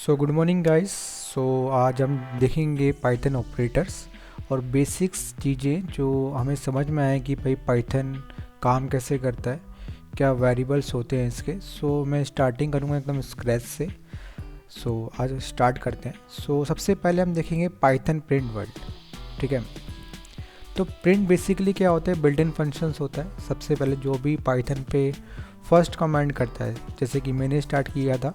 Good morning guys. आज हम देखेंगे पाइथन ऑपरेटर्स और बेसिक्स चीज़ें जो हमें समझ में आए कि भाई पाइथन काम कैसे करता है, क्या वेरिएबल्स होते हैं इसके। मैं स्टार्टिंग करूँगा एकदम स्क्रैच से। आज स्टार्ट करते हैं। सबसे पहले हम देखेंगे पाइथन प्रिंट वर्ड। ठीक है, तो प्रिंट बेसिकली क्या होता है, बिल्ट इन फंक्शंस होता है। सबसे पहले जो भी पाइथन पे फर्स्ट कमांड करता है, जैसे कि मैंने स्टार्ट किया था,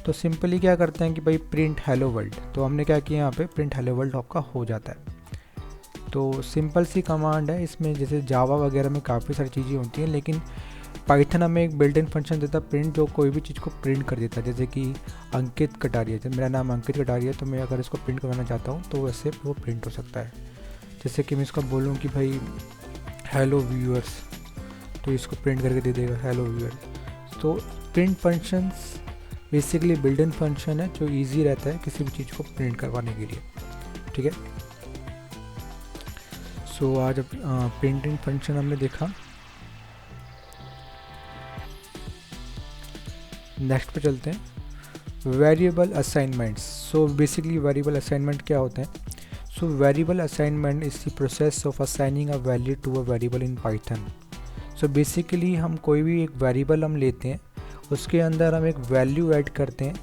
तो सिंपली क्या करते हैं कि भाई प्रिंट हेलो वर्ल्ड। तो हमने क्या किया, यहाँ पे प्रिंट हेलो वर्ल्ड आपका हो जाता है। तो सिंपल सी कमांड है। इसमें जैसे जावा वगैरह में काफ़ी सारी चीज़ें होती हैं, लेकिन पाइथन हमें एक बिल्ट इन फंक्शन देता है प्रिंट, जो कोई भी चीज़ को प्रिंट कर देता है। जैसे कि अंकित कटारिया, जब मेरा नाम अंकित कटारिया है तो मैं अगर इसको प्रिंट करवाना चाहता हूँ तो वैसे वो प्रिंट हो सकता है। जैसे कि मैं इसको बोलूँ कि भाई हेलो व्यूअर्स, तो इसको प्रिंट करके दे देगा हेलो व्यूअर्स। तो print functions basically built in function है जो इजी रहता है किसी भी चीज़ को प्रिंट करवाने के लिए। ठीक है, आज प्रिंटिंग फंक्शन हमने देखा। नेक्स्ट पे चलते हैं, variable assignments. Basically variable assignment क्या होते हैं? Variable assignment is the process of assigning a value to a variable in Python. Basically हम कोई भी एक वेरिएबल हम लेते हैं, उसके अंदर हम एक वैल्यू ऐड करते हैं,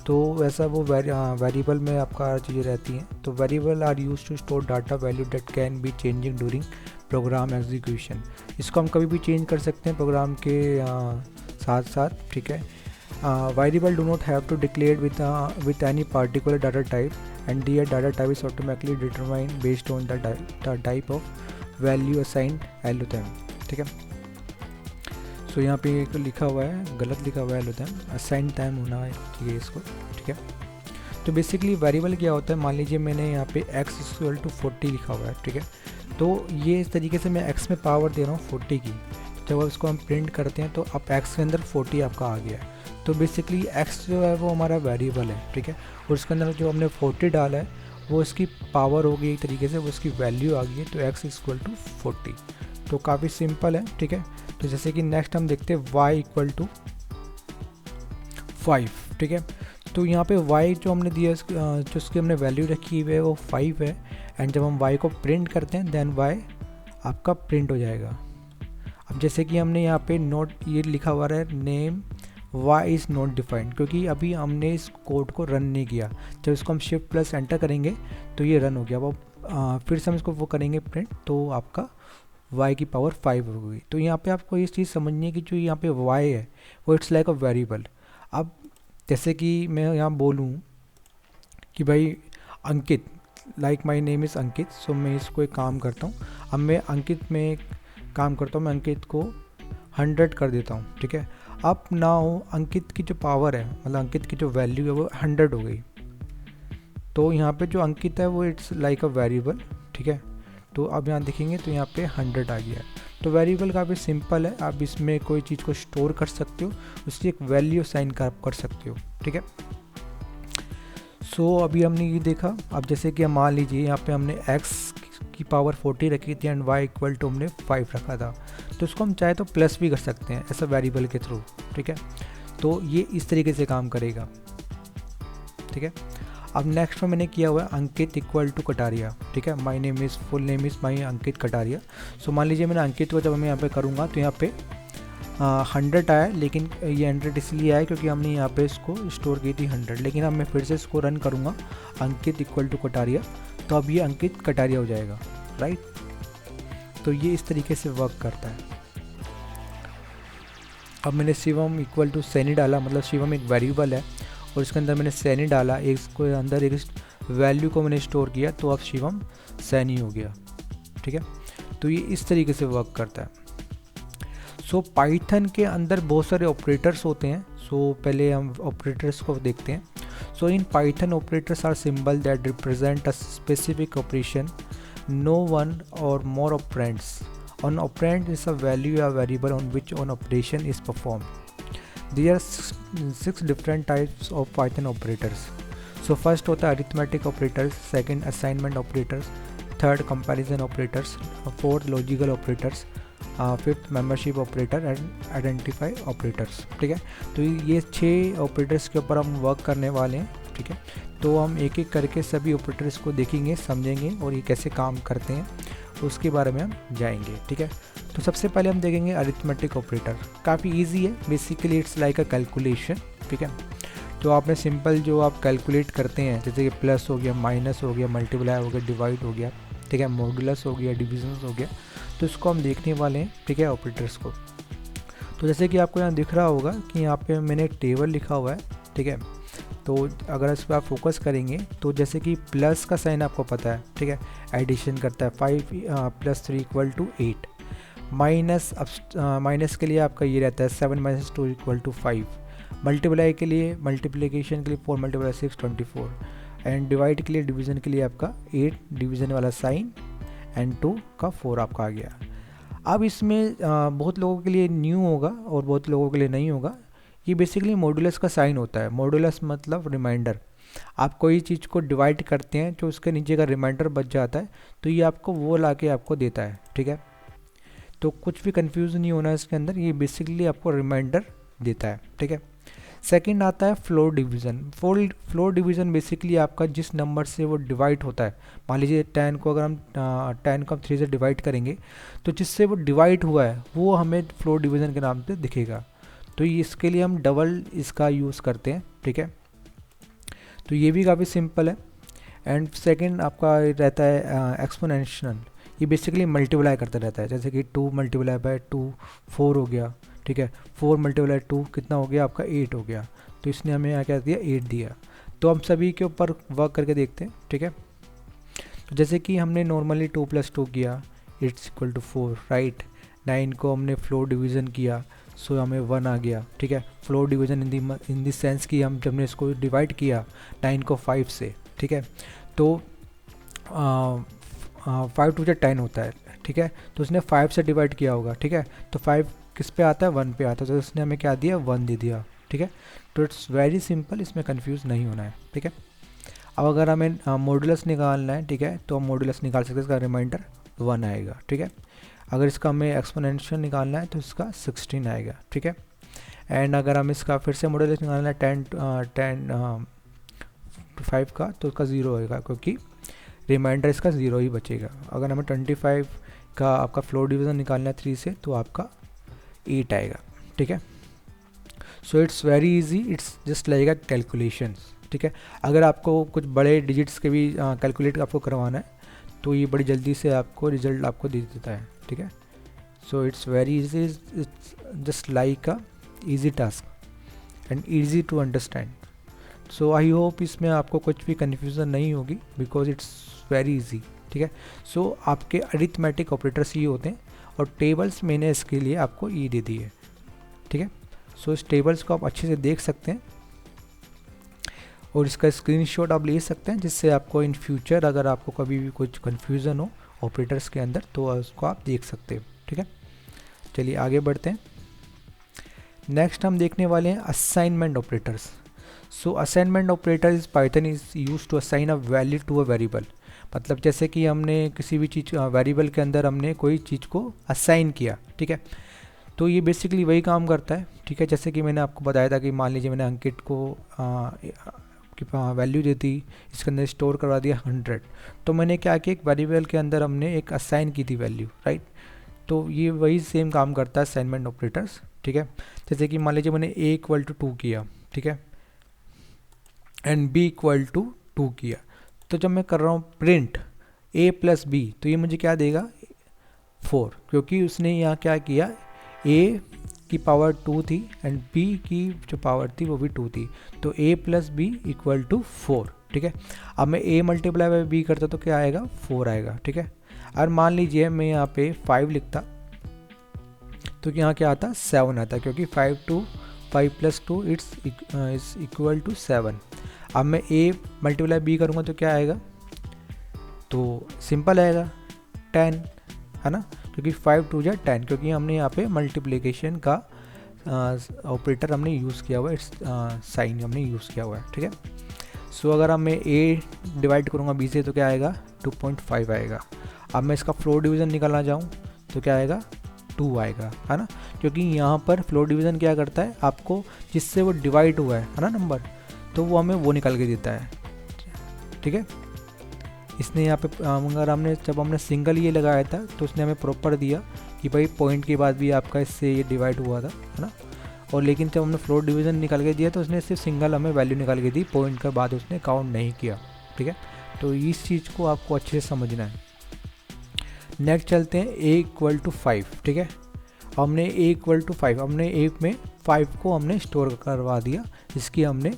तो वैसा वो वेरिएबल में आपका चीज़ें रहती हैं। तो variable are use to store data value that can be changing during program execution. इसको हम कभी भी चेंज कर सकते हैं प्रोग्राम के साथ साथ। ठीक है, variable do not have to declare with any particular data type and their data type is automatically determined based on the type of value assigned L to. ठीक है, यहाँ पे एक लिखा हुआ है, गलत लिखा हुआ है एल्गोरिथम, असाइन टाइम होना चाहिए इसको। ठीक है, तो बेसिकली वेरिएबल क्या होता है, मान लीजिए मैंने यहाँ पे x इक्वल टू 40 लिखा हुआ है। ठीक है, तो ये इस तरीके से मैं x में पावर दे रहा हूँ 40 की। जब अब इसको हम प्रिंट करते हैं तो अब x के अंदर 40 आपका आ गया है। तो बेसिकली x जो है वो हमारा वेरिएबल है। ठीक है, और उसके अंदर जो हमने 40 डाला है वो इसकी पावर होगी, एक तरीके से वो इसकी वैल्यू आ गई है। तो x इक्वल टू 40। तो काफ़ी सिंपल है। ठीक है, तो जैसे कि नेक्स्ट हम देखते हैं y इक्वल टू 5। ठीक है, तो यहाँ पे y जो हमने दिया, जो उसकी हमने वैल्यू रखी हुई है वो 5 है। एंड जब हम y को प्रिंट करते हैं देन y आपका प्रिंट हो जाएगा। अब जैसे कि हमने यहाँ पे नोट ये लिखा हुआ है, name y is not defined, क्योंकि अभी हमने इस कोड को रन नहीं किया। जब इसको हम शिफ्ट प्लस एंटर करेंगे तो ये रन हो गया। वो फिर से हम इसको वो करेंगे प्रिंट, तो आपका y की पावर 5 हो गई। तो यहाँ पे आपको ये चीज़ समझनी है कि जो यहाँ पे y है वो इट्स लाइक अ वेरिएबल। अब जैसे कि मैं यहाँ बोलूँ कि भाई अंकित, लाइक माय नेम इज़ अंकित, मैं इसको एक काम करता हूँ। अब मैं अंकित में काम करता हूँ, मैं अंकित को 100 कर देता हूँ। ठीक है, अब नाउ अंकित की जो पावर है, मतलब अंकित की जो वैल्यू है वो 100 हो गई। तो यहाँ पे जो अंकित है वो इट्स लाइक अ वेरिएबल। ठीक है, तो अब यहाँ देखेंगे तो यहाँ पे 100 आ गया है। तो वेरिएबल काफ़ी सिंपल है, आप इसमें कोई चीज़ को स्टोर कर सकते हो, उसकी एक वैल्यू साइन कर सकते हो। ठीक है, अभी हमने ये देखा। अब जैसे कि मान लीजिए यहाँ पे हमने x की पावर 40 रखी थी एंड y इक्वल टू हमने 5 रखा था, तो इसको हम चाहे तो प्लस भी कर सकते हैं ऐसा वेरिएबल के थ्रू। ठीक है, तो ये इस तरीके से काम करेगा। ठीक है, अब नेक्स्ट में मैंने किया हुआ है अंकित इक्वल टू कटारिया। ठीक है, my name is, full name is my Ankit Kataria. मान लीजिए मैंने अंकित को जब मैं यहाँ पे करूँगा तो यहाँ पे 100 आया, लेकिन ये 100 इसलिए आया क्योंकि हमने यहाँ पे इसको स्टोर की थी 100। लेकिन अब मैं फिर से इसको रन करूँगा अंकित इक्वल टू कटारिया, तो अब ये अंकित कटारिया हो जाएगा। राइट, तो ये इस तरीके से वर्क करता है। अब मैंने शिवम इक्वल टू सैनी डाला, मतलब शिवम एक वेरिएबल है और इसके अंदर मैंने सैनी डाला, इसको अंदर एक वैल्यू को मैंने स्टोर किया, तो अब शिवम सैनी हो गया। ठीक है, तो ये इस तरीके से वर्क करता है। पाइथन के अंदर बहुत सारे ऑपरेटर्स होते हैं। पहले हम ऑपरेटर्स को देखते हैं। In Python operators are symbol that represent a specific operation, no one or more operands. An operand is a value or variable on which an operation is performed. There are 6 different types of Python operators. First होता है arithmetic operators, second assignment operators, third comparison operators, fourth logical operators, fifth membership operator and identify operators. ठीक है, तो ये 6 operators के ऊपर हम work करने वाले हैं। ठीक है। तो हम एक एक करके सभी ऑपरेटर्स को देखेंगे, समझेंगे और ये कैसे काम करते हैं उसके बारे में हम जाएंगे, ठीक है। तो सबसे पहले हम देखेंगे अरिथमेटिक ऑपरेटर। काफ़ी इजी है, basically it's like a calculation, ठीक है। तो आपने सिंपल जो आप कैलकुलेट करते हैं, जैसे कि प्लस हो गया, माइनस हो गया, मल्टीप्लाई हो गया, डिवाइड हो गया, ठीक है, मॉडुलस हो गया, डिविजन हो गया, तो इसको हम देखने वाले हैं, ठीक है, ऑपरेटर्स को। तो जैसे कि आपको यहाँ दिख रहा होगा कि यहाँ पे मैंने एक टेबल लिखा हुआ है, ठीक है। तो अगर इस पर आप फोकस करेंगे तो जैसे कि प्लस का साइन आपको पता है, ठीक है, एडिशन करता है 5 + 3 = 8। माइनस के लिए आपका ये रहता है 7 - 2 = 5। मल्टीप्लाई के लिए, मल्टीप्लिकेशन के लिए 4 × 6 = 24। एंड डिवाइड के लिए, डिवीज़न के लिए आपका 8 डिवीज़न वाला साइन एंड 2 का 4 आपका आ गया। अब इसमें बहुत लोगों के लिए न्यू होगा और बहुत लोगों के लिए नहीं होगा। ये बेसिकली मॉडुलस का साइन होता है। मॉडुलस मतलब रिमाइंडर। आप कोई चीज़ को डिवाइड करते हैं जो उसके नीचे का रिमाइंडर बच जाता है, तो ये आपको वो ला के आपको देता है, ठीक है। तो कुछ भी कंफ्यूज नहीं होना इसके अंदर, ये बेसिकली आपको रिमाइंडर देता है, ठीक है। सेकंड आता है floor division. Floor division basically आपका जिस नंबर से वो डिवाइड होता है, मान लीजिए 10 को अगर हम 10 को हम 3 से डिवाइड करेंगे, तो जिससे वो डिवाइड हुआ है वो हमें फ्लोर डिवीज़न के नाम से दिखेगा। तो इसके लिए हम डबल इसका यूज़ करते हैं, ठीक है। तो ये भी काफ़ी सिंपल है। एंड सेकंड आपका रहता है एक्सपोनेंशियल। ये बेसिकली मल्टीप्लाई करता रहता है, जैसे कि 2 × 2 4 हो गया, ठीक है। 4 × 2 कितना हो गया आपका 8 हो गया। तो इसने हमें यहाँ क्या दिया, 8 दिया। तो हम सभी के ऊपर वर्क करके देखते हैं, ठीक है। तो जैसे कि हमने नॉर्मली 2 + 2 किया, इट्स इक्वल टू 4, राइट। 9 को हमने फ्लोर डिवीज़न किया, सो हमें 1 आ गया, ठीक है। Floor division in the sense कि हम जब ने इसको डिवाइड किया 9 को 5 से, ठीक है। तो 5 × 2 = 10 होता है, ठीक है। तो उसने 5 से डिवाइड किया होगा, ठीक है। तो 5 किस पे आता है, 1 पे आता है, तो उसने हमें क्या दिया, 1 दे दिया, ठीक है। तो इट्स वेरी सिंपल, इसमें कंफ्यूज नहीं होना है, ठीक है। अब अगर हमें मॉडुलस निकालना है, ठीक है, तो हम मॉडुलस निकाल सकते हैं, इसका रिमाइंडर 1 आएगा, ठीक है। अगर इसका हमें एक्सपोनेंशियल निकालना है तो इसका 16 आएगा, ठीक है। एंड अगर हम इसका फिर से मॉडुलस निकालना है 10 to 5 का, तो इसका 0 होएगा, क्योंकि रिमाइंडर इसका 0 ही बचेगा। अगर हमें 25 का आपका फ्लोर डिवीज़न निकालना है 3 से, तो आपका 8 आएगा, ठीक है। So it's very easy, it's just like a calculations, ठीक है। अगर आपको कुछ बड़े डिजिट्स के भी कैलकुलेट आपको करवाना है, तो ये बड़ी जल्दी से आपको रिजल्ट आपको दे देता है, ठीक है। So it's very easy, it's just like a easy task and easy to understand. So I hope इसमें आपको कुछ भी कन्फ्यूज़न नहीं होगी, बिकॉज इट्स वेरी इजी, ठीक है। सो आपके अरिथमेटिक ऑपरेटर्स ये होते हैं, और टेबल्स मैंने इसके लिए आपको ये दे दी है, ठीक है। सो इस टेबल्स को आप अच्छे से देख सकते हैं और इसका स्क्रीनशॉट आप ले सकते हैं, जिससे आपको इन फ्यूचर अगर आपको कभी भी कुछ कन्फ्यूज़न हो ऑपरेटर्स के अंदर, तो उसको आप देख सकते हो, ठीक है। चलिए आगे बढ़ते हैं। नेक्स्ट हम देखने वाले हैं assignment operators. So assignment operator is Python is use to assign a value to a variable. मतलब जैसे कि हमने किसी भी चीज़ वेरिएबल के अंदर हमने कोई चीज़ को असाइन किया, ठीक है। तो ये बेसिकली वही काम करता है, ठीक है। जैसे कि मैंने आपको बताया था कि मान लीजिए मैंने अंकित को वैल्यू दे दी, इसके अंदर स्टोर करवा दिया 100, तो मैंने क्या किया, एक वेरिएबल के अंदर हमने एक असाइन की थी वैल्यू, राइट। तो ये वही सेम काम करता है असाइनमेंट ऑपरेटर्स, ठीक है। जैसे कि मान लीजिए मैंने a = 2 किया, ठीक है, एंड b = 2 किया, तो जब मैं कर रहा हूँ प्रिंट a + b, तो ये मुझे क्या देगा, 4, क्योंकि उसने यहाँ क्या किया, a की पावर 2 थी एंड b की जो पावर थी वो भी 2 थी, तो a + b = 4, ठीक है। अब मैं a × b करता तो क्या आएगा, 4 आएगा, ठीक है। और मान लीजिए मैं यहाँ पे 5 लिखता, तो यहाँ क्या आता, 7 आता, क्योंकि 5 + 2 इट्स इक्वल टू 7। अब मैं a × b करूँगा तो क्या आएगा, तो सिंपल आएगा 10, है ना, क्योंकि 5 × 2 = 10, क्योंकि हमने यहाँ पे मल्टीप्लिकेशन का ऑपरेटर हमने यूज़ किया हुआ है, साइन हमने यूज़ किया हुआ है, ठीक है। सो अगर अब मैं a डिवाइड करूँगा b से तो क्या आएगा, 2.5 आएगा। अब मैं इसका फ्लोर डिवीज़न निकालना चाहूँ तो क्या आएगा, 2 आएगा, है ना, क्योंकि यहाँ पर फ्लोर डिवीज़न क्या करता है, आपको जिससे वो डिवाइड हुआ है ना नंबर, तो वो हमें वो निकाल के देता है, ठीक है। इसने यहाँ पे अगर जब हमने सिंगल ये लगाया था तो उसने हमें प्रॉपर दिया कि भाई पॉइंट के बाद भी आपका इससे ये डिवाइड हुआ था, है ना। और लेकिन जब हमने फ्लोट डिवीज़न निकाल के दिया तो उसने सिर्फ सिंगल हमें वैल्यू निकाल के दी, पॉइंट के बाद उसने काउंट नहीं किया, ठीक है। तो इस चीज़ को आपको अच्छे से समझना है। नेक्स्ट चलते हैं a=5, ठीक है। हमने a=5, हमने a में 5 को हमने स्टोर करवा दिया, इसकी हमने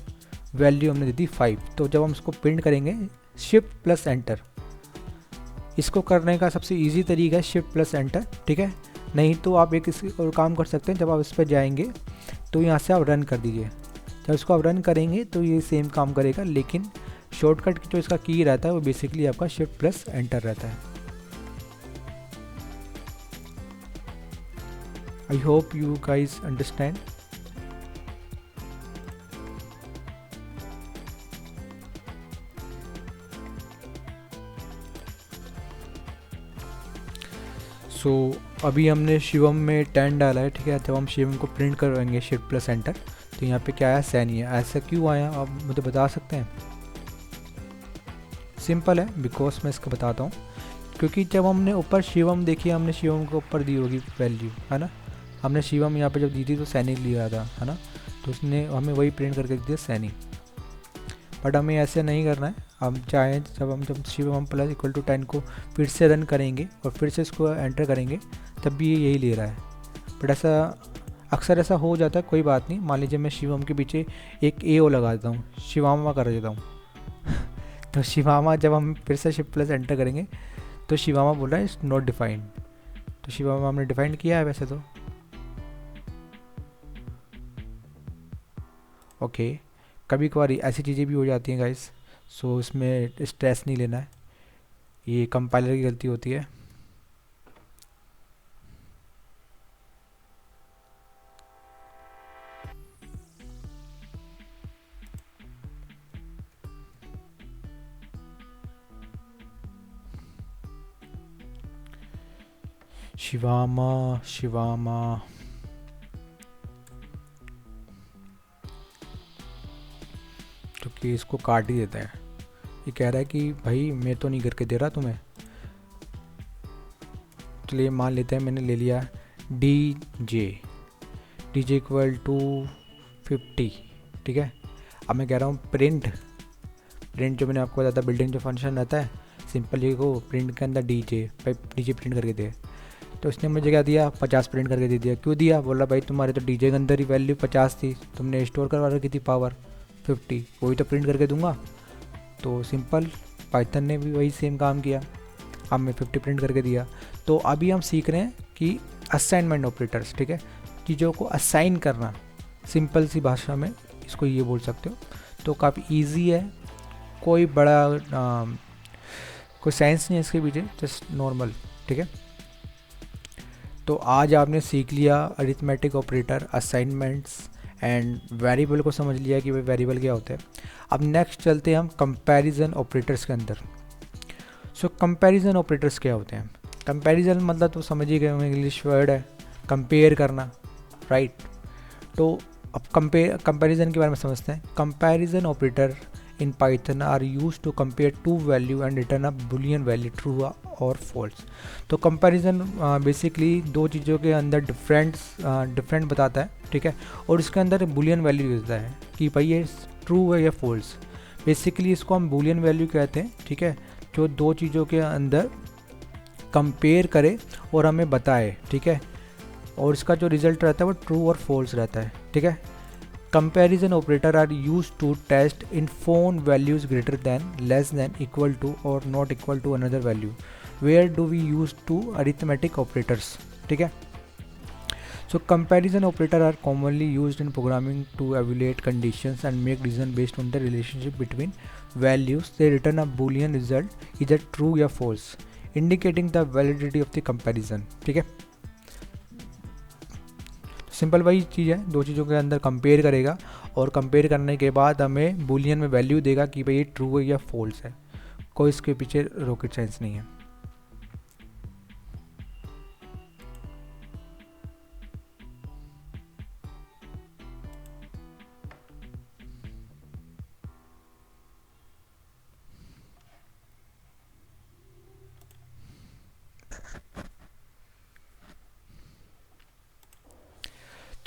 वैल्यू हमने दे दी 5। तो जब हम इसको प्रिंट करेंगे शिफ्ट प्लस एंटर, इसको करने का सबसे इजी तरीका है शिफ्ट प्लस एंटर, ठीक है। नहीं तो आप एक इस और काम कर सकते हैं, जब आप इस पर जाएंगे तो यहाँ से आप रन कर दीजिए। जब इसको आप रन करेंगे तो ये सेम काम करेगा, लेकिन शॉर्टकट जो इसका की रहता है वो बेसिकली आपका शिफ्ट प्लस एंटर रहता है। I hope you guys understand. So अभी हमने शिवम में 10 डाला है, ठीक है। जब हम शिवम को प्रिंट करवाएंगे शिफ्ट प्लस एंटर तो यहाँ पे क्या आया, सैनी है। ऐसा क्यों आया आप मुझे बता सकते हैं? सिंपल है, बिकॉज मैं इसका बताता हूँ। क्योंकि जब हमने ऊपर शिवम देखिए, हमने शिवम के ऊपर दी होगी वैल्यू, है ना। हमने शिवम यहाँ पे जब दी थी तो सैनिक लिया था, है ना। तो उसने हमें वही प्रिंट करके दिया सैनिक। बट हमें ऐसे नहीं करना है। हम चाहें जब शिवम प्लस इक्वल टू 10 को फिर से रन करेंगे और फिर से इसको एंटर करेंगे तब भी ये यही ले रहा है। बट ऐसा अक्सर ऐसा हो जाता है, कोई बात नहीं। मान लीजिए मैं शिवम के पीछे एक ए ओ लगा देता हूँ, शिवामा कर देता हूँ तो शिवामा जब हम फिर से शिफ्ट प्लस एंटर करेंगे तो शिवामा बोल रहा है इट्स नॉट डिफाइंड। तो शिवामा हमने डिफाइंड किया है वैसे तो, ओके। कभी कभार ऐसी चीज़ें भी हो जाती हैं गाइस, सो इसमें स्ट्रेस नहीं लेना है, ये कंपाइलर की गलती होती है। शिवामा शिवामा तो केस को काट ही देता है। ये कह रहा है कि भाई मैं तो नहीं करके दे रहा तुम्हें। चलिए मान लेते हैं मैंने ले लिया डी जे इक्वल टू 50, ठीक है। अब मैं कह रहा हूँ प्रिंट जो मैंने आपको बताया था बिल्डिंग जो फंक्शन रहता है, सिंपल ये को प्रिंट के अंदर डी जे प्रिंट करके दे। तो इसने मुझे क्या दिया, 50 प्रिंट करके दे दिया। क्यों दिया? बोला भाई तुम्हारे तो डीजे के अंदर ही वैल्यू 50 थी, तुमने स्टोर करवा रखी थी पावर 50, वही तो प्रिंट करके दूंगा। तो सिंपल पाइथन ने भी वही सेम काम किया, हमें 50 प्रिंट करके दिया। तो अभी हम सीख रहे हैं कि असाइनमेंट ऑपरेटर्स, ठीक है, चीज़ों को असाइन करना। सिंपल सी भाषा में इसको ये बोल सकते हो। तो काफ़ी ईजी है, कोई बड़ा कोई साइंस नहीं है इसके पीछे, जस्ट नॉर्मल, ठीक है। तो आज आपने सीख लिया arithmetic operator, assignments and variable को समझ लिया कि भाई वेरिएबल क्या होता है। अब नेक्स्ट चलते हैं हम कंपैरिजन ऑपरेटर्स के अंदर। सो कंपैरिजन ऑपरेटर्स क्या होते हैं? कंपैरिजन मतलब तो समझ ही गए होंगे, इंग्लिश वर्ड है कंपेयर करना, राइट। तो अब कंपैरिजन के बारे में समझते हैं। Comparison operator in Python are used to compare two value and return a boolean value true or false। तो कंपैरिजन बेसिकली दो चीज़ों के अंदर डिफरेंट बताता है, ठीक है, और इसके अंदर बूलियन वैल्यू देता है कि भाई ये ट्रू है या फॉल्स। बेसिकली इसको हम बूलियन वैल्यू कहते हैं, ठीक है, जो दो चीज़ों के अंदर कंपेयर करे और हमें बताए, ठीक है, और इसका जो रिजल्ट रहता है वो ट्रू और फॉल्स रहता है, ठीक है। Comparison operator are used to test if found values greater than, less than, equal to or not equal to another value। Where do we use to arithmetic operators, ठीक है। So comparison operator are commonly used in programming to evaluate conditions and make decision based on the relationship between values। They return a boolean result either true या false, indicating the validity of the comparison, ठीक है। Simple वही चीज़ है, दो चीज़ों के अंदर compare करेगा और कंपेयर करने के बाद हमें बूलियन में वैल्यू देगा कि भाई ये ट्रू है या फॉल्स है। कोई इसके पीछे रॉकेट साइंस नहीं है।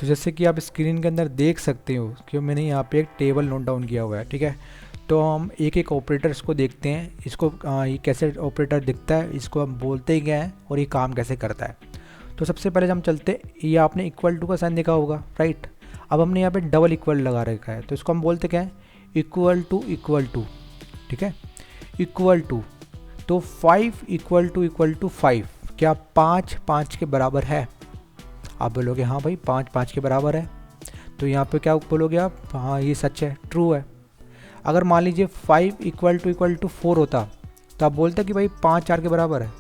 तो जैसे कि आप स्क्रीन के अंदर देख सकते हो कि मैंने यहाँ पे एक टेबल नोट डाउन किया हुआ है, ठीक है। तो हम एक एक ऑपरेटर्स को देखते हैं, इसको ये कैसे ऑपरेटर दिखता है, इसको हम बोलते ही क्या है और ये काम कैसे करता है। तो सबसे पहले हम चलते, ये आपने इक्वल टू का साइन देखा होगा, राइट। अब हमने यहाँ पे डबल इक्वल लगा रखा है, तो इसको हम बोलते क्या है, इक्वल टू, ठीक है, इक्वल टू। तो 5 इक्वल टू 5, क्या 5 5 के बराबर है? आप बोलोगे हाँ भाई 5 5 के बराबर है। तो यहाँ पे क्या बोलोगे आप, हाँ ये सच है, ट्रू है। अगर मान लीजिए 5 इक्वल टू 4 होता तो आप बोलते कि भाई 5 4 के बराबर है।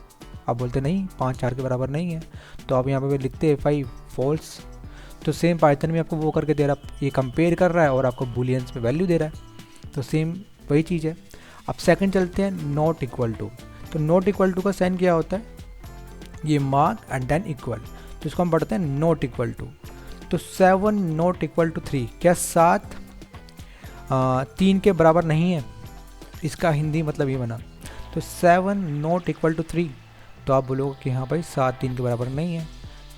आप बोलते नहीं, 5 4 के बराबर नहीं है। तो आप यहाँ पे लिखते हैं 5, फॉल्स। तो सेम पाइथन में आपको वो करके दे रहा, ये कंपेयर कर रहा है और आपको बूलियंस में वैल्यू दे रहा है। तो सेम वही चीज़ है। अब सेकंड चलते हैं, नॉट इक्वल टू। तो नॉट इक्वल टू का साइन क्या होता है, ये मार्क एंड देन इक्वल। तो इसको हम पढ़ते हैं नॉट इक्वल टू। तो 7 नॉट इक्वल टू 3, क्या 7 3 के बराबर नहीं है? इसका हिंदी मतलब ये बना। तो 7 नॉट इक्वल टू 3, तो आप बोलोगे कि हाँ भाई 7 3 के बराबर नहीं है।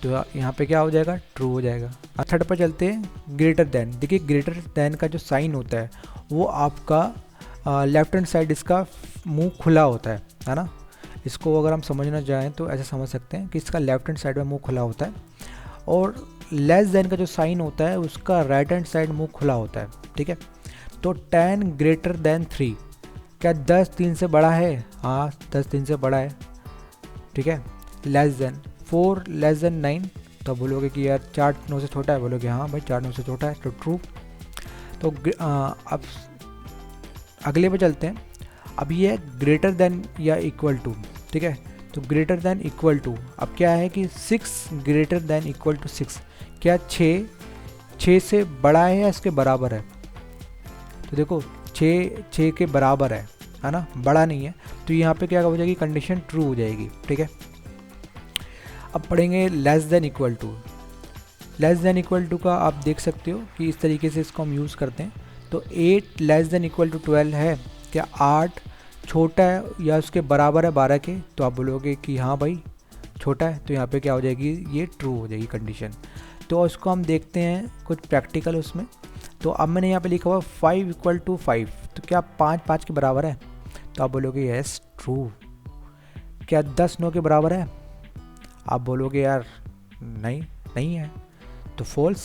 तो यहाँ पे क्या हो जाएगा, ट्रू हो जाएगा। अब थर्ड पर चलते हैं, ग्रेटर देन। देखिए ग्रेटर देन का जो साइन होता है वो आपका लेफ्ट हैंड साइड इसका मुंह खुला होता है ना। इसको अगर हम समझना चाहें तो ऐसे समझ सकते हैं कि इसका लेफ्ट हैंड साइड में मुंह खुला होता है, और लेस देन का जो साइन होता है उसका राइट हैंड साइड मुंह खुला होता है, ठीक है। तो 10 ग्रेटर देन 3, क्या 10 3 से बड़ा है? हाँ 10 3 से बड़ा है, ठीक है। लेस देन 4 लेस देन 9, तो बोलोगे कि यार 4 9 से छोटा है, बोलोगे हाँ भाई 4 9 से छोटा है, तो ट्रू। तो अब अगले पे चलते हैं। अब ये है ग्रेटर देन या इक्वल टू, ठीक है। तो ग्रेटर देन इक्वल टू, अब क्या है कि 6 ग्रेटर देन इक्वल टू 6, क्या 6 से बड़ा है या इसके बराबर है? तो देखो 6 के बराबर है ना, बड़ा नहीं है। तो यहाँ पे क्या हो जाएगी, कंडीशन ट्रू हो जाएगी, ठीक है। अब पढ़ेंगे less than equal to. Less than equal to का आप देख सकते हो कि इस तरीके से इसको हम यूज़ करते हैं। तो 8 लेस देन इक्वल टू 12 है, क्या 8 छोटा है या उसके बराबर है 12 के? तो आप बोलोगे कि हाँ भाई छोटा है। तो यहाँ पे क्या हो जाएगी, ये ट्रू हो जाएगी कंडीशन। तो इसको हम देखते हैं कुछ प्रैक्टिकल उसमें। तो अब मैंने यहाँ पे लिखा हुआ 5 इक्वल टू 5, तो क्या 5 5 के बराबर है? तो आप बोलोगे यस ट्रू। क्या 10 9 के बराबर है? आप बोलोगे यार नहीं है, तो फॉल्स।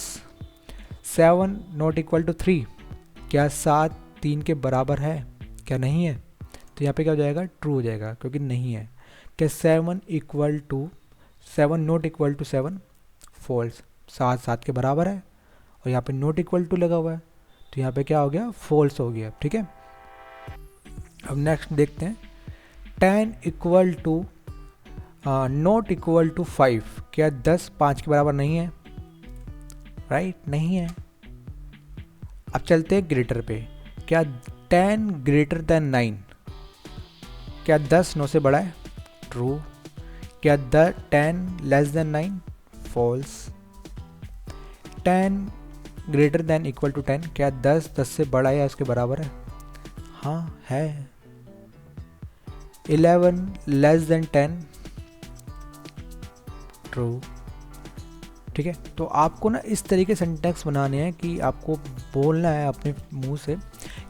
7 नॉट इक्वल टू 3, क्या 7 3 के बराबर है? क्या नहीं है? तो यहाँ पे क्या हो जाएगा, ट्रू हो जाएगा क्योंकि नहीं है। क्या 7 equal to 7 not equal to 7, false. 7 7 के बराबर है और यहाँ पे नॉट इक्वल टू लगा हुआ है, तो यहाँ पे क्या हो गया, फॉल्स हो गया, ठीक है। अब नेक्स्ट देखते हैं, 10 equal to not equal to 5, क्या 10 5 के बराबर नहीं है? राइट नहीं है। अब चलते हैं ग्रेटर पे, क्या 10 ग्रेटर देन 9, क्या 10 9 से बड़ा है? ट्रू। क्या 10 less than 9, false. 10 greater than equal to 10, क्या 10 10 से बड़ा है या उसके बराबर है? हाँ है। 11 लेस देन 10, ट्रू, ठीक है। तो आपको ना इस तरीके सेंटेंस बनाने हैं कि आपको बोलना है अपने मुंह से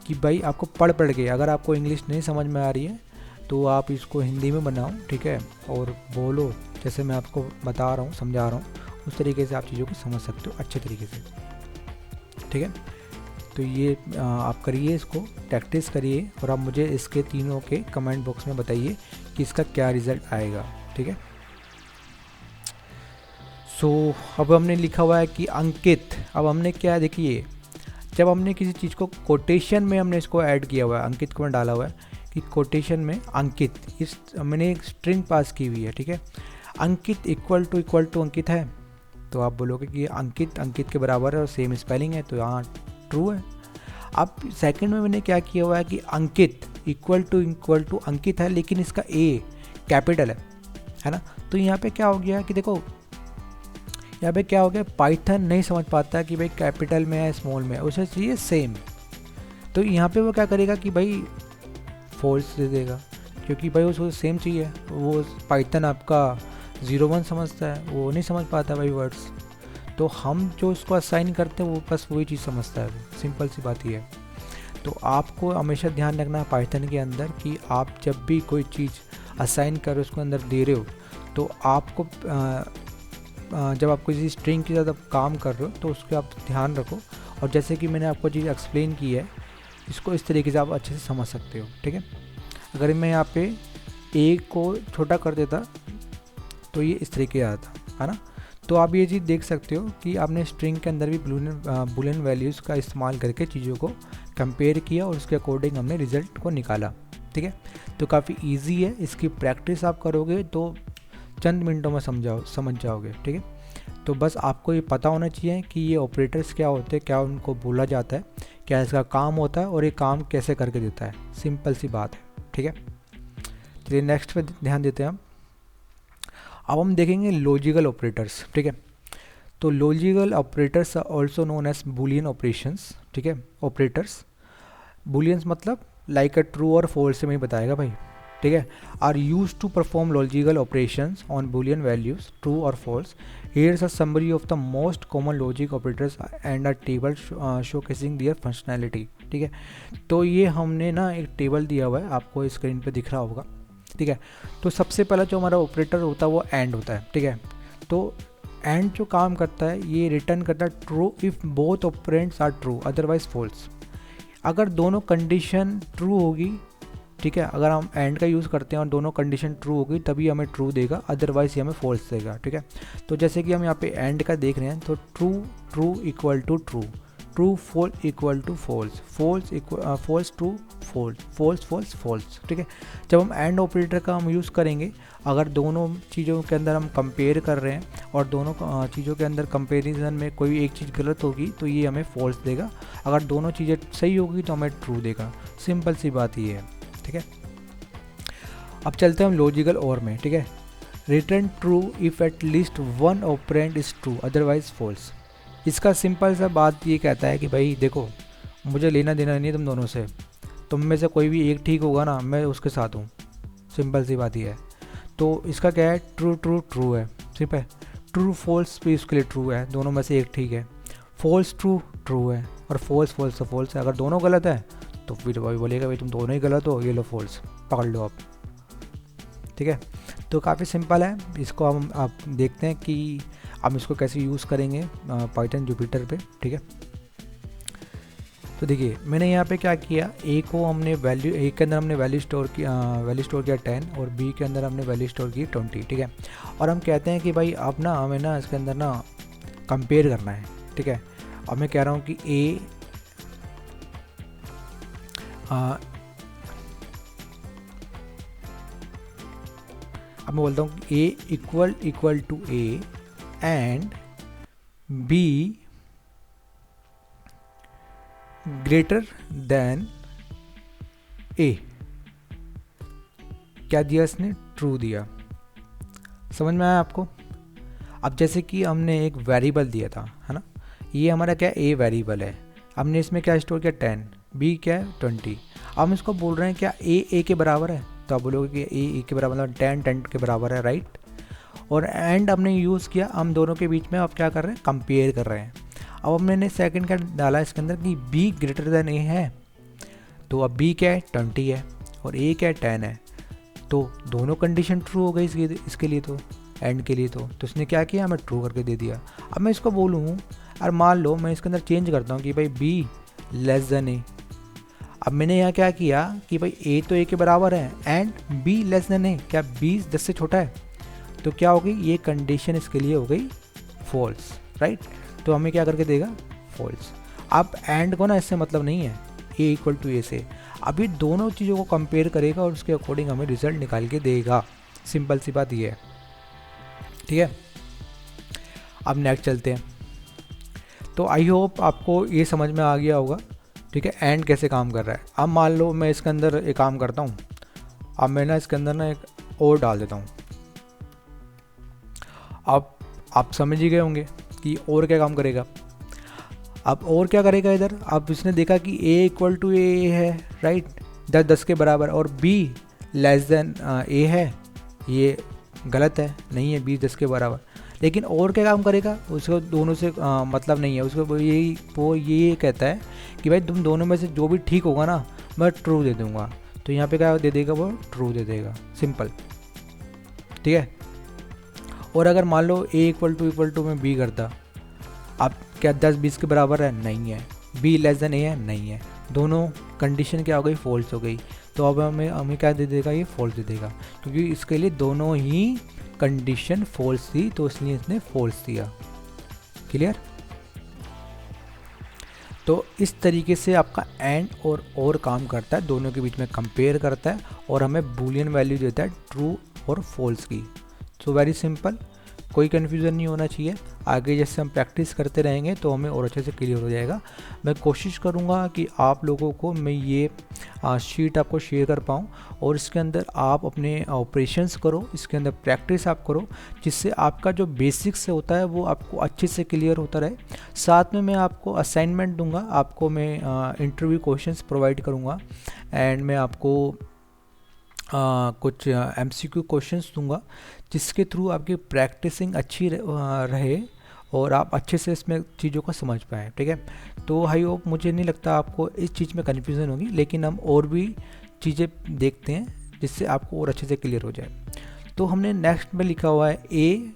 कि भाई आपको पढ़ के, अगर आपको इंग्लिश नहीं समझ में आ रही है तो आप इसको हिंदी में बनाओ, ठीक है, और बोलो जैसे मैं आपको बता रहा हूँ, समझा रहा हूँ, उस तरीके से आप चीज़ों को समझ सकते हो अच्छे तरीके से, ठीक है। तो ये आप करिए, इसको प्रैक्टिस करिए और आप मुझे इसके तीनों के कमेंट बॉक्स में बताइए कि इसका क्या रिज़ल्ट आएगा, ठीक है। सो अब हमने लिखा हुआ है कि अंकित। अब हमने क्या, देखिए जब हमने किसी चीज़ को कोटेशन में हमने इसको ऐड किया हुआ है, अंकित को मैंने डाला हुआ है कि कोटेशन में अंकित, इस मैंने एक स्ट्रिंग पास की हुई है, ठीक है। अंकित इक्वल टू अंकित है, तो आप बोलोगे कि अंकित अंकित के बराबर है और सेम स्पेलिंग है, तो यहाँ ट्रू है। अब सेकंड में मैंने क्या किया हुआ है कि अंकित इक्वल टू अंकित है, लेकिन इसका ए कैपिटल है ना। तो यहाँ पे क्या हो गया कि देखो यहाँ पे क्या हो गया, पाइथन नहीं समझ पाता कि भाई कैपिटल में है स्मॉल में है, उसे चाहिए सेम। तो यहाँ पे वो क्या करेगा कि भाई फॉल्स दे देगा, क्योंकि भाई उसको सेम चाहिए। वो पाइथन आपका 0 1 समझता है, वो नहीं समझ पाता भाई वर्ड्स। तो हम जो उसको असाइन करते हैं वो बस वही चीज़ समझता है, सिंपल सी बात ये है। तो आपको हमेशा ध्यान रखना है पाइथन के अंदर कि आप जब भी कोई चीज़ असाइन कर उसको अंदर दे रहे हो तो आपको जब आप किसी स्ट्रिंग के साथ काम कर रहे हो तो उसके आप ध्यान रखो। और जैसे कि मैंने आपको चीज़ एक्सप्लेन की है, इसको इस तरीके से आप अच्छे से समझ सकते हो, ठीक है। अगर मैं यहाँ पे ए को छोटा कर देता तो ये इस तरीके आता है ना। तो आप ये चीज़ देख सकते हो कि आपने स्ट्रिंग के अंदर भी बुलियन वैल्यूज़ का इस्तेमाल करके चीज़ों को कंपेयर किया और उसके अकॉर्डिंग हमने रिज़ल्ट को निकाला, ठीक है। तो काफ़ी इजी है, इसकी प्रैक्टिस आप करोगे तो चंद मिनटों में समझ जाओगे, ठीक है। तो बस आपको ये पता होना चाहिए कि ये ऑपरेटर्स क्या होते हैं, क्या उनको बोला जाता है, क्या इसका काम होता है और ये काम कैसे करके देता है, सिंपल सी बात है, ठीक है। चलिए नेक्स्ट पे ध्यान देते हैं हम। अब हम देखेंगे लॉजिकल ऑपरेटर्स, ठीक है। तो logical operators are also known as boolean operations, ठीक है। ऑपरेटर्स बुलियंस मतलब लाइक अ ट्रू और फॉल्स से मैं बताएगा भाई, ठीक है। Are use to perform logical operations on boolean values true और false. Here's a summary of the most common logic operators and a table showcasing their functionality, ठीक है। तो ये हमने ना एक टेबल दिया हुआ है, आपको स्क्रीन पे दिख रहा होगा, ठीक है। तो सबसे पहला जो हमारा ऑपरेटर होता है वो एंड होता है, ठीक है। तो एंड जो काम करता है ये रिटर्न करता है true if both operands are true otherwise false. अगर दोनों कंडीशन ट्रू होगी, ठीक है, अगर हम एंड का यूज़ करते हैं और दोनों कंडीशन ट्रू होगी तभी हमें ट्रू देगा, अदरवाइज ये हमें फॉल्स देगा, ठीक है। तो जैसे कि हम यहाँ पे एंड का देख रहे हैं तो true true equal to true, true false equal to false, false true false, false false false, ठीक है। जब हम एंड ऑपरेटर का हम यूज़ करेंगे, अगर दोनों चीज़ों के अंदर हम कंपेयर कर रहे हैं और दोनों चीज़ों के अंदर कंपेरिजन में कोई एक चीज़ गलत होगी तो ये हमें फॉल्स देगा, अगर दोनों चीज़ें सही होगी तो हमें ट्रू देगा, सिंपल सी बात ये है, ठीक है। अब चलते हैं हम लॉजिकल और में, ठीक है। Return true if at least one operand is true otherwise false. इसका सिंपल सा बात ये कहता है कि भाई देखो, मुझे लेना देना नहीं है तुम दोनों से, तुम में से कोई भी एक ठीक होगा ना, मैं उसके साथ हूँ, सिंपल सी बात ये है। तो इसका क्या है, ट्रू ट्रू ट्रू है, ठीक है। ट्रू फॉल्स भी उसके लिए ट्रू है, दोनों में से एक ठीक है। फॉल्स ट्रू ट्रू है और फॉल्स फॉल्स तो फॉल्स है। अगर दोनों गलत है तो फिर भाई बोलेगा भाई तुम दोनों ही गलत हो, ये लो फॉल्स, पकड़ लो आप, ठीक है। तो काफ़ी सिंपल है, इसको हम आप देखते हैं कि हम इसको कैसे यूज़ करेंगे पाइथन जुपिटर पे, ठीक है। तो देखिए मैंने यहाँ पे क्या किया, ए को हमने वैल्यू, ए के अंदर हमने वैल्यू स्टोर किया 10 और बी के अंदर हमने वैल्यू स्टोर की 20, ठीक है। और हम कहते हैं कि भाई अब ना हमें ना इसके अंदर ना कंपेयर करना है, ठीक है। अब मैं कह रहा हूँ कि ए अब मैं बोलता हूँ A equal to A and B greater than A. क्या दिया इसने, ट्रू दिया, समझ में आया आपको। अब जैसे कि हमने एक वेरिएबल दिया था, है ना, ये हमारा क्या ए वेरिएबल है, हमने इसमें क्या स्टोर किया 10, बी क्या है 20। हम इसको बोल रहे हैं क्या ए के बराबर है, तो आप बोलोगे कि ए के बराबर मतलब 10 के बराबर है, राइट। और एंड हमने यूज़ किया, हम दोनों के बीच में अब क्या कर रहे हैं, कंपेयर कर रहे हैं। अब मैंने सेकंड क्या डाला इसके अंदर कि बी ग्रेटर देन ए है, तो अब बी क्या है 20 है और ए क्या है 10 है, तो दोनों कंडीशन ट्रू हो गई इसके लिए, तो एंड के लिए तो इसने क्या किया, हमें ट्रू करके दे दिया। अब मैं इसको बोलूँ और मान लो मैं इसके अंदर चेंज करता हूँ कि भाई बी लेस देन ए। अब मैंने यहाँ क्या किया कि भाई ए तो ए के बराबर है and be less than A, क्या बी 10 से छोटा है, तो क्या होगी, ये कंडीशन इसके लिए हो गई फॉल्स, राइट। तो हमें क्या करके देगा, फॉल्स। अब एंड को ना इससे मतलब नहीं है ए इक्वल टू ए से, अभी दोनों चीज़ों को कंपेयर करेगा और उसके अकॉर्डिंग हमें रिजल्ट निकाल के देगा, सिंपल सी बात ये है, ठीक है। अब नेक्स्ट चलते हैं। तो आई होप आपको ये समझ में आ गया होगा, ठीक है, एंड कैसे काम कर रहा है। अब मान लो मैं इसके अंदर एक काम करता हूँ, अब मैं ना इसके अंदर ना एक और डाल देता हूँ। अब आप समझ ही गए होंगे कि और क्या काम करेगा। अब और क्या करेगा इधर, अब इसने देखा कि a इक्वल टू ए है, राइट, 10 के बराबर, और b लेस देन ए है, ये गलत है, नहीं है b 10 के बराबर। लेकिन और क्या काम करेगा, उसको दोनों से मतलब नहीं है, उसको वो ये कहता है कि भाई तुम दोनों में से जो भी ठीक होगा ना मैं ट्रू दे दूंगा। तो यहाँ पे क्या दे देगा, वो ट्रू दे देगा, सिंपल, ठीक है। और अगर मान लो a इक्वल टू में b करता, अब क्या 10-20 के बराबर है, नहीं है, b लेस देन a है, नहीं है, दोनों कंडीशन क्या हो गई, फॉल्स हो गई। तो अब हमें क्या दे देगा, ये फॉल्स दे देगा, क्योंकि इसके लिए दोनों ही कंडीशन फॉल्स थी, तो इसलिए इसने फॉल्स दिया। क्लियर। तो इस तरीके से आपका एंड और काम करता है, दोनों के बीच में कंपेयर करता है और हमें बूलियन वैल्यू देता है ट्रू और फॉल्स की। सो वेरी सिंपल, कोई कन्फ्यूज़न नहीं होना चाहिए। आगे जैसे हम प्रैक्टिस करते रहेंगे तो हमें और अच्छे से क्लियर हो जाएगा। मैं कोशिश करूँगा कि आप लोगों को मैं ये शीट आपको शेयर कर पाऊँ और इसके अंदर आप अपने ऑपरेशंस करो, इसके अंदर प्रैक्टिस आप करो, जिससे आपका जो बेसिक्स से होता है वो आपको अच्छे से क्लियर होता रहे। साथ में मैं आपको असाइनमेंट दूंगा, आपको मैं इंटरव्यू क्वेश्चंस प्रोवाइड करूँगा एंड मैं आपको कुछ MCQ क्वेश्चंस दूंगा, जिसके थ्रू आपकी प्रैक्टिसिंग अच्छी रहे और आप अच्छे से इसमें चीज़ों को समझ पाएँ, ठीक है। तो आई होप, मुझे नहीं लगता आपको इस चीज़ में कन्फ्यूज़न होगी, लेकिन हम और भी चीज़ें देखते हैं जिससे आपको और अच्छे से क्लियर हो जाए। तो हमने नेक्स्ट में लिखा हुआ है ए,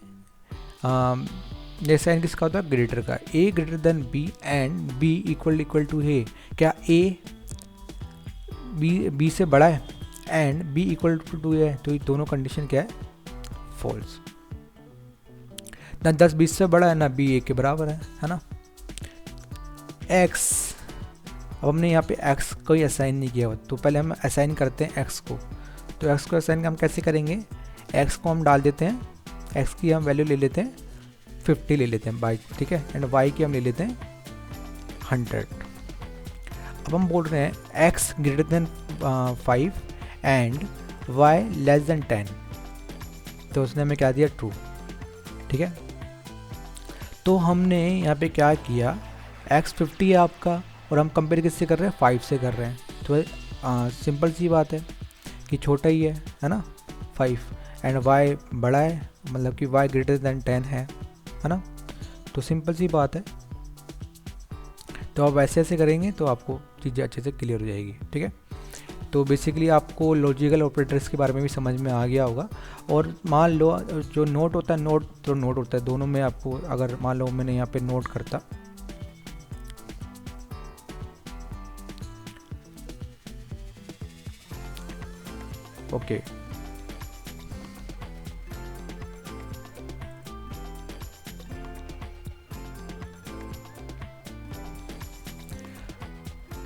जैसा किसका होता है, ग्रेटर का, a greater than b and b equal to है। क्या a b से बड़ा है एंड b इक्वल टू है, तो ये दोनों कंडीशन क्या है, फॉल्स। ना 10-20 से बड़ा है, ना b 1 के बराबर है ना। x, अब हमने यहाँ पे x कोई असाइन नहीं किया हुआ, तो पहले हम असाइन करते हैं x को। तो x को असाइन हम कैसे करेंगे, x को हम डाल देते हैं, x की हम वैल्यू ले लेते हैं 50 ले लेते हैं बाई, ठीक है, एंड y की हम ले लेते हैं 100। अब हम बोल रहे हैं x greater than 5 and y less than 10, तो उसने हमें क्या दिया, ट्रू, ठीक है। तो हमने यहाँ पे क्या किया, x 50 है आपका और हम कंपेयर किससे कर रहे हैं, 5 से कर रहे हैं। तो सिंपल सी बात है कि छोटा ही है ना 5, एंड y बड़ा है, मतलब कि y ग्रेटर देन 10 है ना। तो सिंपल सी बात है। तो आप ऐसे ऐसे करेंगे तो आपको चीज़ें अच्छे से क्लियर हो जाएगी, ठीक है। तो बेसिकली आपको लॉजिकल ऑपरेटर्स के बारे में भी समझ में आ गया होगा। और मान लो जो नोट होता है, नोट होता है दोनों में, आपको अगर मान लो मैंने यहाँ पे नोट करता, okay,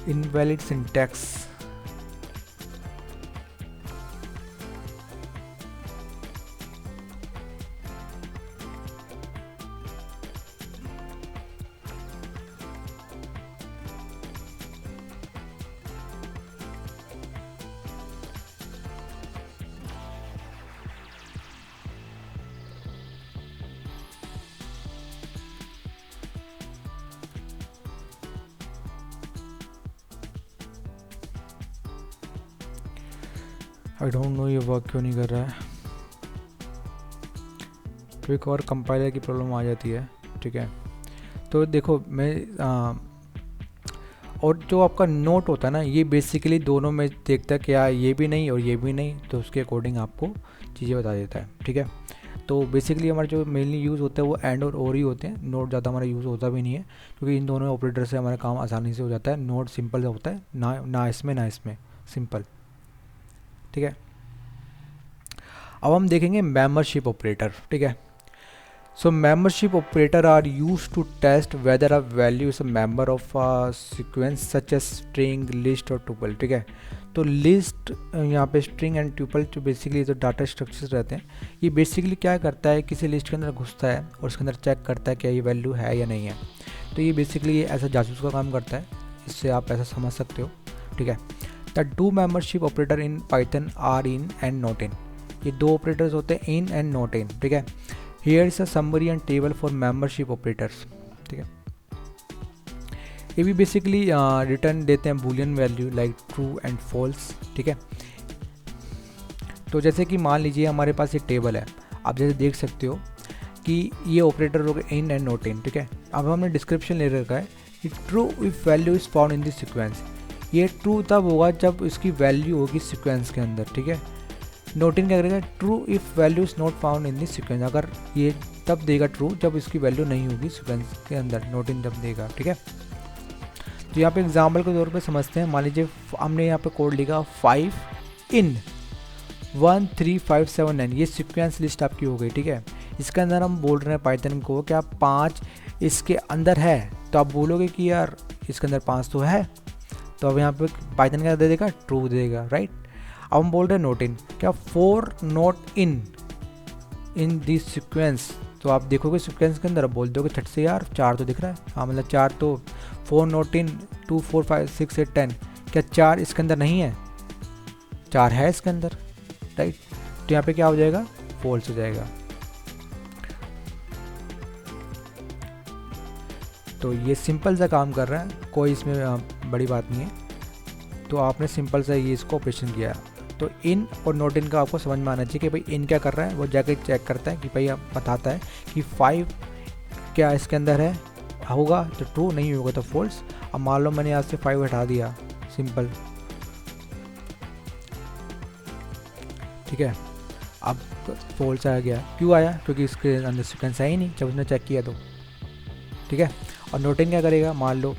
invalid syntax, I don't know ये वर्क क्यों नहीं कर रहा है। तो एक और कंपाइलर की प्रॉब्लम आ जाती है, ठीक है। तो देखो मैं और जो आपका नोट होता है ना, ये बेसिकली दोनों में देखता है क्या ये भी नहीं और ये भी नहीं, तो उसके अकॉर्डिंग आपको चीज़ें बता देता है, ठीक है। तो बेसिकली हमारा जो मेनली यूज़ होता है वो एंड और ही होते हैं, नोट ज़्यादा हमारा यूज़ होता भी नहीं है, क्योंकि इन दोनों ऑपरेटर से हमारा काम आसानी से हो जाता है। नोट सिंपल होता है, ना इसमें सिंपल, ठीक है। अब हम देखेंगे मेंबरशिप ऑपरेटर, ठीक है। So membership operator are used to test whether a value is a member of a sequence such as string, list और ट्यूपल, ठीक है। तो लिस्ट, यहाँ पे स्ट्रिंग एंड ट्यूपल जो बेसिकली जो डाटा स्ट्रक्चर्स रहते हैं, ये बेसिकली क्या करता है, किसी लिस्ट के अंदर घुसता है और उसके अंदर चेक करता है क्या ये वैल्यू है या नहीं है। तो ये बेसिकली ऐसा जासूस का काम करता है, इससे आप ऐसा समझ सकते हो, ठीक है। The two membership operator in Python are in and not in, ये दो ऑपरेटर्स होते हैं, इन एंड नॉट इन, ठीक है। Here is a summary and table for membership operators, ठीक है। ये भी बेसिकली रिटर्न देते हैं boolean value like true and false, ठीक है। तो जैसे कि मान लीजिए हमारे पास ये टेबल है, आप जैसे देख सकते हो कि ये ऑपरेटर हो गए इन एंड नॉट इन, ठीक है। अब हमने डिस्क्रिप्शन ले रखा है कि true if value is found in this sequence, ये ट्रू तब होगा जब इसकी वैल्यू होगी सीक्वेंस के अंदर, ठीक है। नोट इन क्या करेगा, true if value is not found in this sequence, अगर ये तब देगा ट्रू जब इसकी वैल्यू नहीं होगी सीक्वेंस के अंदर, नोट इन तब देगा, ठीक है। तो यहाँ पे एग्जाम्पल के तौर पे समझते हैं। मान लीजिए हमने यहाँ पे कोड लिखा 5 इन 1 3 5 7 9, ये सीक्वेंस लिस्ट आपकी हो गई, ठीक है। इसके अंदर हम बोल रहे हैं पाइथन को क्या 5 इसके अंदर है, तो आप बोलोगे कि यार इसके अंदर 5 तो है, तो अब यहाँ पे पाइथन क्या दे देगा, ट्रू दे देगा, राइट। अब हम बोल रहे हैं नोट इन क्या 4 नोट इन दिस सीक्वेंस, तो आप देखोगे सीक्वेंस के अंदर अब बोल दोगे छठ से यार 4 तो दिख रहा है, हाँ मतलब 4 तो 4 नोट इन 2 4 5 6 8 10, क्या 4 इसके अंदर नहीं है, 4 है इसके अंदर, राइट। तो यहाँ पे क्या हो जाएगा, फॉल्स हो जाएगा। तो ये सिंपल सा काम कर रहा है, कोई इसमें बड़ी बात नहीं है। तो आपने सिंपल सा ये इसको ऑपरेशन किया। तो इन और नॉट इन का आपको समझ में आना चाहिए कि भाई इन क्या कर रहा है, वो जाके चेक करता है कि भाई आप बताता है कि 5 क्या इसके अंदर है, होगा तो ट्रू, नहीं होगा तो फॉल्स। अब मान लो मैंने यहाँ से 5 हटा दिया, सिंपल, ठीक है। अब फॉल्स आ गया, क्यों आया, क्योंकि इसके अंदर सीक्वेंस है ही नहीं जब उसने चेक किया तो, ठीक है। और नोट इन क्या करेगा, मान लो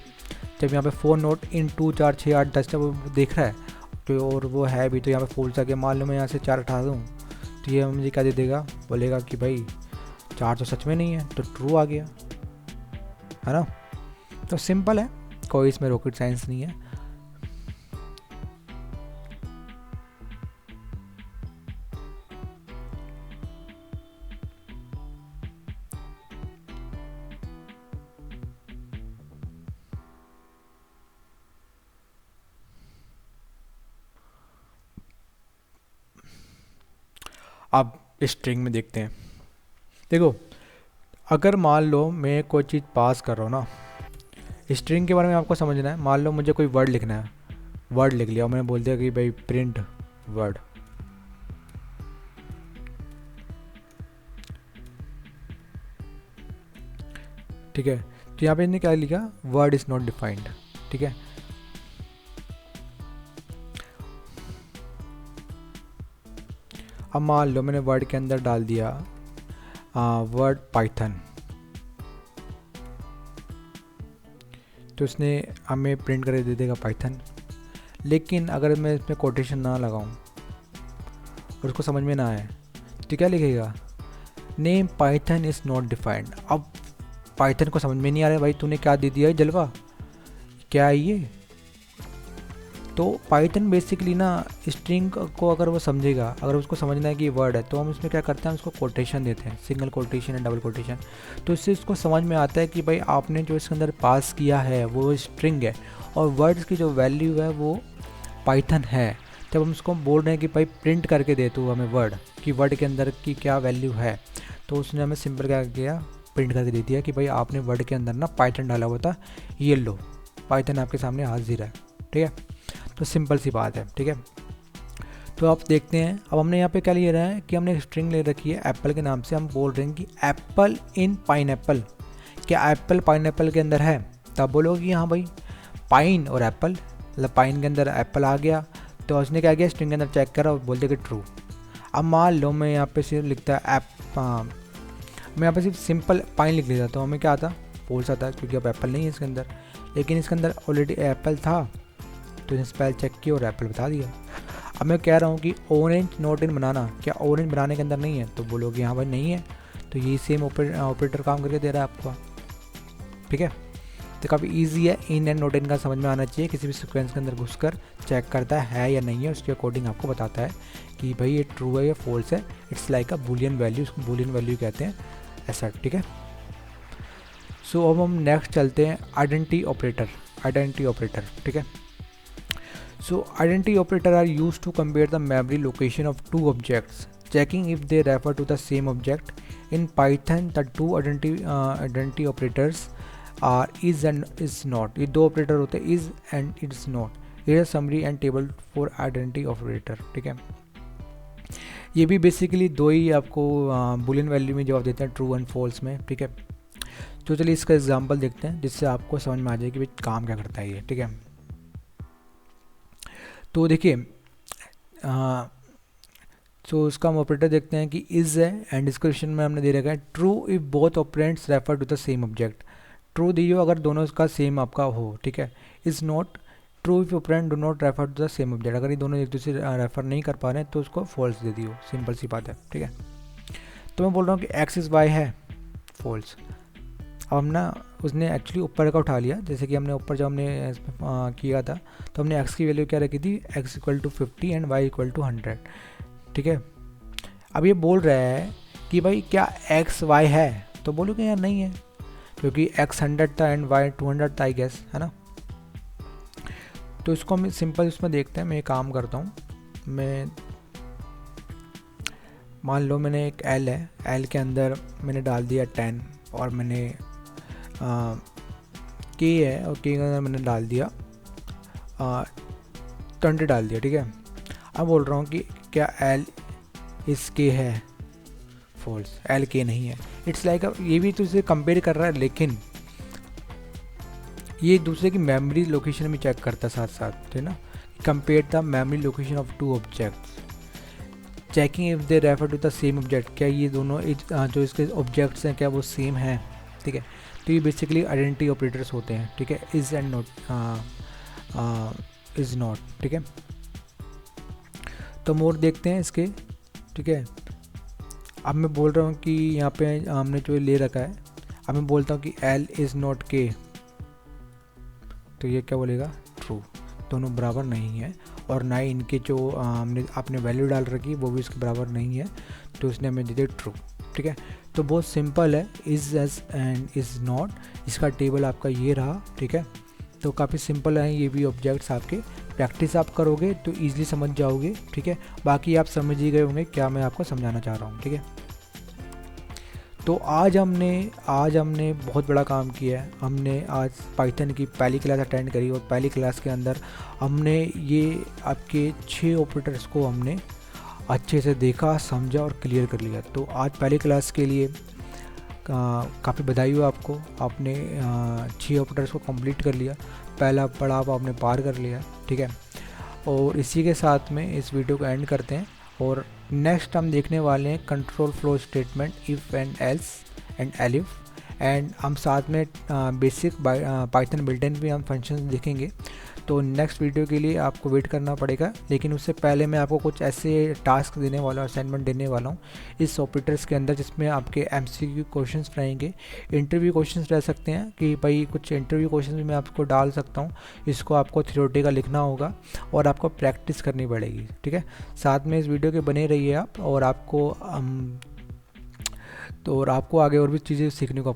जब यहाँ पे 4 नोट इन 2 4 6 8 10 जब वो देख रहा है तो, और वो है भी, तो यहाँ पे फॉल्स आ गया। मान लो मैं यहाँ से 4 हटा दूँ तो ये मुझे क्या दे देगा, बोलेगा कि भाई 4 तो सच में नहीं है, तो ट्रू आ गया, है ना। तो सिंपल है, कोई इसमें रॉकेट साइंस नहीं है। अब स्ट्रिंग में देखते हैं। देखो अगर मान लो मैं कोई चीज़ पास कर रहा हूँ ना, स्ट्रिंग के बारे में आपको समझना है। मान लो मुझे कोई वर्ड लिखना है, वर्ड लिख लिया, मैंने बोल दिया कि भाई प्रिंट वर्ड, ठीक है। तो यहाँ पे इन्हें क्या लिखा, वर्ड इज़ नॉट डिफाइंड, ठीक है। अब मान लो मैंने वर्ड के अंदर डाल दिया वर्ड पाइथन, तो इसने हमें प्रिंट करके दे देगा पाइथन। लेकिन अगर मैं इसमें कोटेशन ना लगाऊं और उसको समझ में ना आए तो क्या लिखेगा, name Python is not defined. अब पाइथन को समझ में नहीं आ रहा है, भाई तूने क्या दे दिया है जलवा, क्या है ये। तो पाइथन बेसिकली ना स्ट्रिंग को अगर वो समझेगा, अगर उसको समझना है कि ये वर्ड है, तो हम इसमें क्या करते हैं, उसको कोटेशन देते हैं, सिंगल कोटेशन या डबल कोटेशन। तो इससे इसको समझ में आता है कि भाई आपने जो इसके अंदर पास किया है वो स्ट्रिंग है और वर्ड्स की जो वैल्यू है वो पाइथन है। जब हम उसको बोल रहे हैं कि भाई प्रिंट करके दे तो हमें वर्ड कि वर्ड के अंदर की क्या वैल्यू है, तो उसने हमें सिंपल क्या किया, प्रिंट करके दे दिया कि भाई आपने वर्ड के अंदर ना पाइथन डाला हुआ था, ये लो पाइथन आपके सामने हाजिर है, ठीक है। तो सिंपल सी बात है, ठीक है। तो आप देखते हैं, अब हमने यहाँ पे क्या ले रहा है कि हमने एक स्ट्रिंग ले रखी है एप्पल के नाम से, हम बोल रहे हैं कि एप्पल इन पाइनएप्पल, क्या एप्पल पाइनएप्पल के अंदर है, तब बोलोगे कि हाँ भाई पाइन और एप्पल, मतलब पाइन के अंदर एप्पल आ गया, तो उसने क्या किया स्ट्रिंग के अंदर चेक करा और बोल दिया कि ट्रू। अब मान लो मैं यहाँ पे सिर्फ लिखता है मैं यहाँ पे सिर्फ सिंपल पाइन लिख लेता तो हमें क्या आता, फॉल्स आता, क्योंकि अब एप्पल नहीं है इसके अंदर। लेकिन इसके अंदर ऑलरेडी एप्पल था तो इसने स्पेल चेक किया और एप्पल बता दिया। अब मैं कह रहा हूँ कि ऑरेंज नोट इन बनाना, क्या ऑरेंज बनाने के अंदर नहीं है, तो बोलोगे हाँ भाई नहीं है, तो यही सेम ऑपरेटर काम करके दे रहा है आपको, ठीक है। तो काफ़ी इजी है, इन एंड नोट इन का समझ में आना चाहिए। किसी भी सीक्वेंस के अंदर घुसकर चेक करता है या नहीं है, उसके अकॉर्डिंग आपको बताता है कि भाई ये ट्रू है या फॉल्स है। It's like a Boolean value, उसको बूलियन वैल्यू कहते हैं ऐसा, ठीक है। सो अब हम नेक्स्ट चलते हैं आइडेंटिटी ऑपरेटर, ठीक है। So identity operator are used to compare the memory location of two objects, checking if they refer to the same object. In Python, the two identity operators are is and is not. ये दो operator होते हैं, is and it's not. Here is summary and table for identity operator, ठीक है। ये भी basically दो ही आपको बुलियन वैल्यू में जवाब देते हैं, ट्रू एंड फॉल्स में, ठीक है। तो चलिए इसका एग्जांपल देखते हैं जिससे आपको समझ में आ जाए कि भाई काम क्या करता है ये, ठीक है। तो देखिए तो इसका हम ऑपरेटर देखते हैं कि इज़ है, एंड इसके क्वेश्चन में हमने दे रखा है true if both operands refer to the same object. True दी हो अगर दोनों का सेम आपका हो, ठीक है। Is not true if operand do not refer to the same object, अगर ये दोनों एक दूसरे रेफर नहीं कर पा रहे हैं तो उसको फॉल्स दे दियो, सिंपल सी बात है, ठीक है। तो मैं बोल रहा हूँ कि एक्स इज़ वाई है, फॉल्स। अब हम ना उसने एक्चुअली ऊपर का उठा लिया, जैसे कि हमने ऊपर जब हमने किया था तो हमने एक्स की वैल्यू क्या रखी थी, x equal to 50 and y equal to 100, ठीक है। अब ये बोल रहा है कि भाई क्या एक्स वाई है, तो बोलोगे यार नहीं है, क्योंकि एक्स 100 था एंड वाई 200 था, आई गेस, है ना। तो इसको हम सिंपल इसमें देखते हैं। मैं एक काम करता हूँ, मैं मान लो मैंने एक एल है, एल के अंदर मैंने डाल दिया 10 और मैंने के है और के के अंदर मैंने डाल दिया 20 डाल दिया, ठीक है। अब बोल रहा हूँ कि क्या एल इस के है, फॉल्स, एल के नहीं है। इट्स लाइक ये भी तो इसे कंपेयर कर रहा है, लेकिन ये दूसरे की मेमोरी लोकेशन भी चेक करता साथ साथ, है ना। Compare the memory location of two objects checking if they refer to the same object, क्या ये दोनों जो इसके ऑब्जेक्ट्स हैं क्या वो सेम हैं, ठीक है। तो ये बेसिकली आइडेंटिटी ऑपरेटर्स होते हैं, ठीक है, is and not, is not, ठीक है। तो मोर देखते हैं इसके, ठीक है। अब मैं बोल रहा हूँ कि यहाँ पे हमने जो ले रखा है, अब मैं बोलता हूँ कि एल इज़ नॉट के, तो ये क्या बोलेगा, ट्रू, दोनों बराबर नहीं है, और ना ही इनके जो हमने आपने वैल्यू डाल रखी वो भी इसके बराबर नहीं है, तो उसने हमें दे दिया ट्रू, ठीक है। तो बहुत सिंपल है, is as and is not, इसका टेबल आपका ये रहा, ठीक है। तो काफ़ी सिंपल है ये भी ऑब्जेक्ट्स आपके, प्रैक्टिस आप करोगे तो ईजिली समझ जाओगे, ठीक है। बाकी आप समझ ही गए होंगे क्या मैं आपको समझाना चाह रहा हूँ, ठीक है। तो आज हमने बहुत बड़ा काम किया है। हमने आज पाइथन की पहली क्लास अटेंड करी और पहली क्लास के अंदर हमने ये आपके 6 ऑपरेटर्स को हमने अच्छे से देखा, समझा और क्लियर कर लिया। तो आज पहली क्लास के लिए काफ़ी बधाई हो आपको, आपने 6 ऑपरेटर्स को कंप्लीट कर लिया, पहला पड़ाव आपने पार कर लिया, ठीक है। और इसी के साथ में इस वीडियो को एंड करते हैं, और नेक्स्ट हम देखने वाले हैं control flow statement, if and else and elif, and हम साथ में बेसिक पाइथन बिल्ट-इन भी हम फंक्शंस देखेंगे। तो नेक्स्ट वीडियो के लिए आपको वेट करना पड़ेगा, लेकिन उससे पहले मैं आपको कुछ ऐसे टास्क देने वाला हूँ, असाइनमेंट देने वाला हूँ इस ऑपरेटर्स के अंदर, जिसमें आपके MCQ क्वेश्चंस रहेंगे, इंटरव्यू क्वेश्चंस रह सकते हैं कि भाई कुछ इंटरव्यू क्वेश्चंस भी मैं आपको डाल सकता हूँ। इसको आपको थ्योरेटिकल लिखना होगा और आपको प्रैक्टिस करनी पड़ेगी, ठीक है। साथ में इस वीडियो के बने रहिए आप, और आपको आगे और भी चीज़ें सीखने को आपको